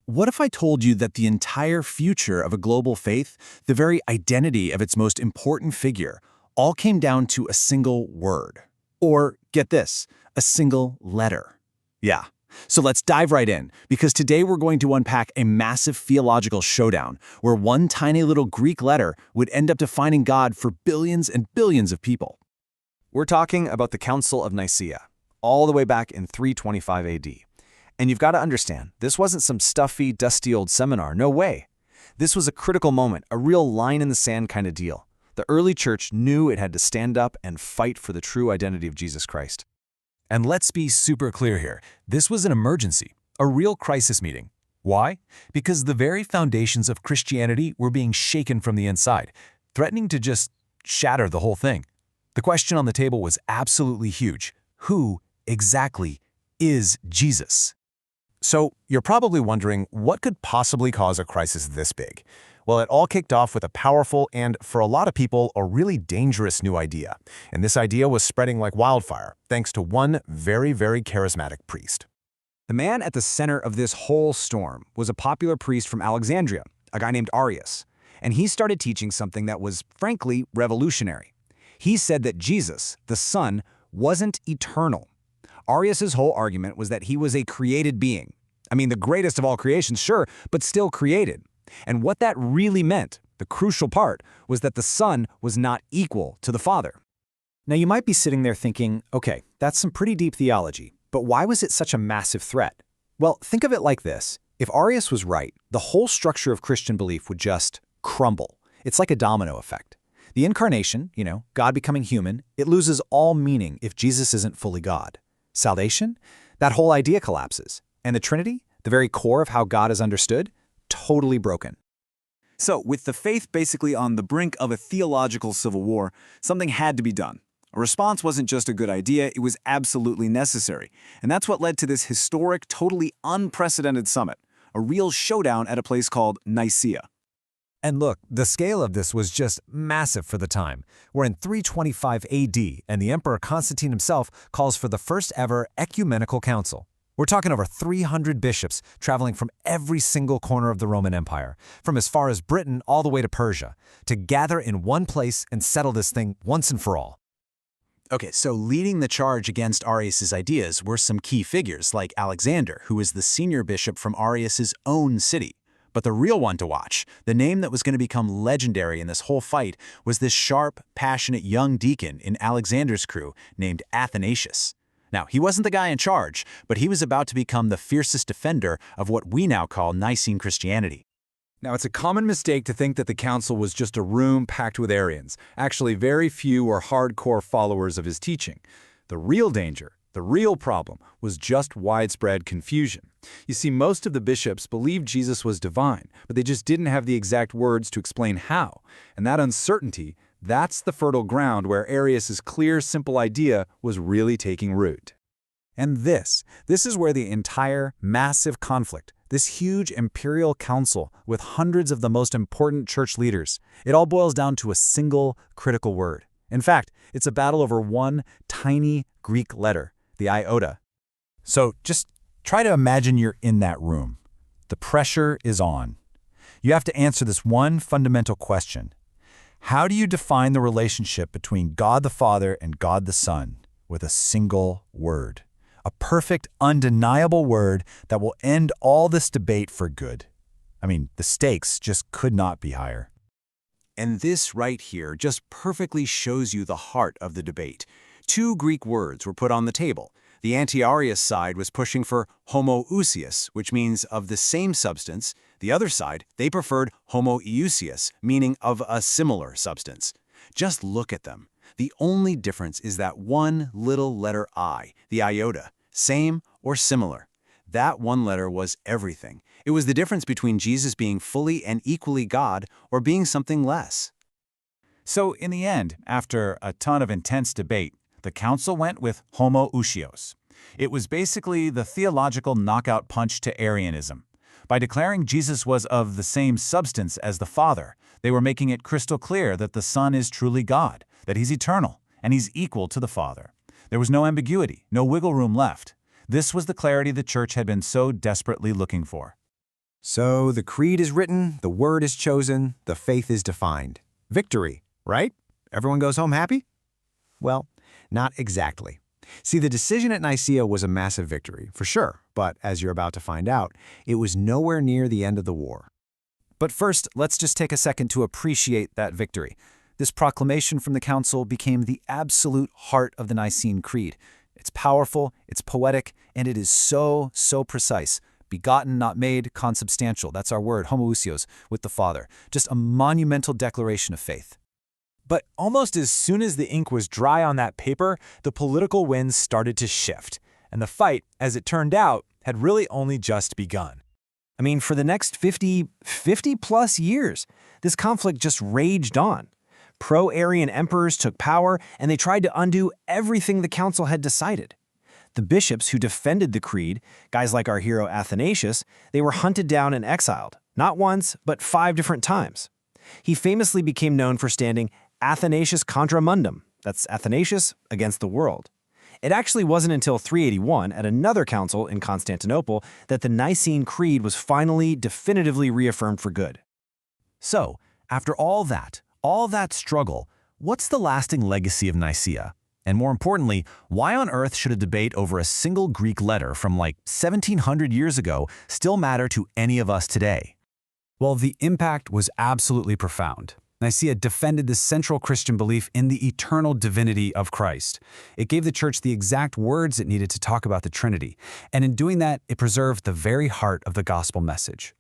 what if I told you that the entire future of a global faith, the very identity of its most important figure, all came down to a single word? Or, get this, a single letter. Yeah. So let's dive right in, because today we're going to unpack a massive theological showdown where one tiny little Greek letter would end up defining God for billions and billions of people. We're talking about the Council of Nicaea, all the way back in 325 AD. And you've got to understand, this wasn't some stuffy, dusty old seminar, no way. This was a critical moment, a real line-in-the-sand kind of deal. The early church knew it had to stand up and fight for the true identity of Jesus Christ. And let's be super clear here. This was an emergency, a real crisis meeting. Why? Because the very foundations of Christianity were being shaken from the inside, threatening to just shatter the whole thing. The question on the table was absolutely huge. Who exactly is Jesus? So you're probably wondering, what could possibly cause a crisis this big? Well, it all kicked off with a powerful and, for a lot of people, a really dangerous new idea. And this idea was spreading like wildfire, thanks to one very, very charismatic priest. The man at the center of this whole storm was a popular priest from Alexandria, a guy named Arius. And he started teaching something that was, frankly, revolutionary. He said that Jesus, the Son, wasn't eternal. Arius's whole argument was that he was a created being. I mean, the greatest of all creations, sure, but still created. And what that really meant, the crucial part, was that the Son was not equal to the Father. Now you might be sitting there thinking, okay, that's some pretty deep theology, but why was it such a massive threat? Well, think of it like this. If Arius was right, the whole structure of Christian belief would just crumble. It's like a domino effect. The incarnation, God becoming human, it loses all meaning if Jesus isn't fully God. Salvation? That whole idea collapses. And the Trinity, the very core of how God is understood, totally broken. So, with the faith basically on the brink of a theological civil war, something had to be done. A response wasn't just a good idea, it was absolutely necessary. And that's what led to this historic, totally unprecedented summit, a real showdown at a place called Nicaea. And look, the scale of this was just massive for the time. We're in 325 AD, and the Emperor Constantine himself calls for the first ever ecumenical council. We're talking over 300 bishops traveling from every single corner of the Roman Empire, from as far as Britain all the way to Persia, to gather in one place and settle this thing once and for all. Okay, so leading the charge against Arius's ideas were some key figures like Alexander, who was the senior bishop from Arius's own city. But the real one to watch, the name that was going to become legendary in this whole fight, was this sharp, passionate young deacon in Alexander's crew named Athanasius. Now, he wasn't the guy in charge, but he was about to become the fiercest defender of what we now call Nicene Christianity. Now, it's a common mistake to think that the council was just a room packed with Arians. Actually, very few were hardcore followers of his teaching. The real danger, the real problem, was just widespread confusion. You see, most of the bishops believed Jesus was divine, but they just didn't have the exact words to explain how. And that uncertainty, that's the fertile ground where Arius's clear, simple idea was really taking root. And this is where the entire massive conflict, this huge imperial council with hundreds of the most important church leaders, it all boils down to a single critical word. In fact, it's a battle over one tiny Greek letter, the iota. So just try to imagine you're in that room. The pressure is on. You have to answer this one fundamental question. How do you define the relationship between God the Father and God the Son with a single word? A perfect, undeniable word that will end all this debate for good. I mean, the stakes just could not be higher. And this right here just perfectly shows you the heart of the debate. Two Greek words were put on the table. The anti-Arius side was pushing for ὁμοούσιος, which means of the same substance. The other side, they preferred homoiousios, meaning of a similar substance. Just look at them. The only difference is that one little letter I, the iota, same or similar. That one letter was everything. It was the difference between Jesus being fully and equally God or being something less. So in the end, after a ton of intense debate, the council went with ὁμοούσιος. It was basically the theological knockout punch to Arianism. By declaring Jesus was of the same substance as the Father, they were making it crystal clear that the Son is truly God, that he's eternal, and he's equal to the Father. There was no ambiguity, no wiggle room left. This was the clarity the Church had been so desperately looking for. So the creed is written, the word is chosen, the faith is defined. Victory, right? Everyone goes home happy? Well, not exactly. See, the decision at Nicaea was a massive victory, for sure, but as you're about to find out, it was nowhere near the end of the war. But first, let's just take a second to appreciate that victory. This proclamation from the council became the absolute heart of the Nicene Creed. It's powerful, it's poetic, and it is so precise. Begotten, not made, consubstantial. That's our word, ὁμοούσιος, with the Father. Just a monumental declaration of faith. But almost as soon as the ink was dry on that paper, the political winds started to shift. And the fight, as it turned out, had really only just begun. I mean, for the next 50 plus years, this conflict just raged on. Pro-Arian emperors took power, and they tried to undo everything the council had decided. The bishops who defended the creed, guys like our hero Athanasius, they were hunted down and exiled, not once, but 5 different times. He famously became known for standing Athanasius contra mundum, that's Athanasius against the world. It actually wasn't until 381, at another council in Constantinople, that the Nicene Creed was finally definitively reaffirmed for good. So, after all that struggle, what's the lasting legacy of Nicaea? And more importantly, why on earth should a debate over a single Greek letter from like 1700 years ago still matter to any of us today? Well, the impact was absolutely profound. Nicaea defended the central Christian belief in the eternal divinity of Christ. It gave the church the exact words it needed to talk about the Trinity, and in doing that, it preserved the very heart of the gospel message.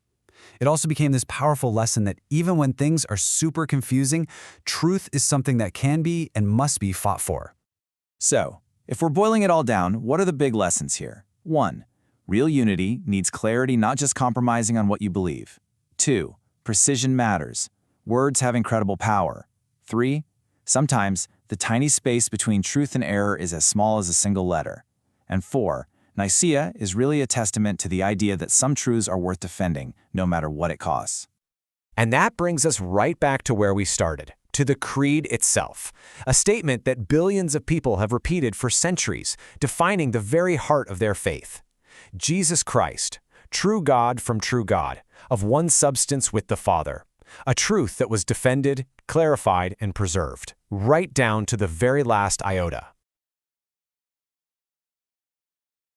It also became this powerful lesson that even when things are super confusing, truth is something that can be and must be fought for. So, if we're boiling it all down, what are the big lessons here? 1. Real unity needs clarity, not just compromising on what you believe. 2. Precision matters. Words have incredible power. 3. Sometimes, the tiny space between truth and error is as small as a single letter. And 4. Nicaea is really a testament to the idea that some truths are worth defending, no matter what it costs. And that brings us right back to where we started, to the creed itself, a statement that billions of people have repeated for centuries, defining the very heart of their faith. Jesus Christ, true God from true God, of one substance with the Father. A truth that was defended, clarified, and preserved, right down to the very last iota.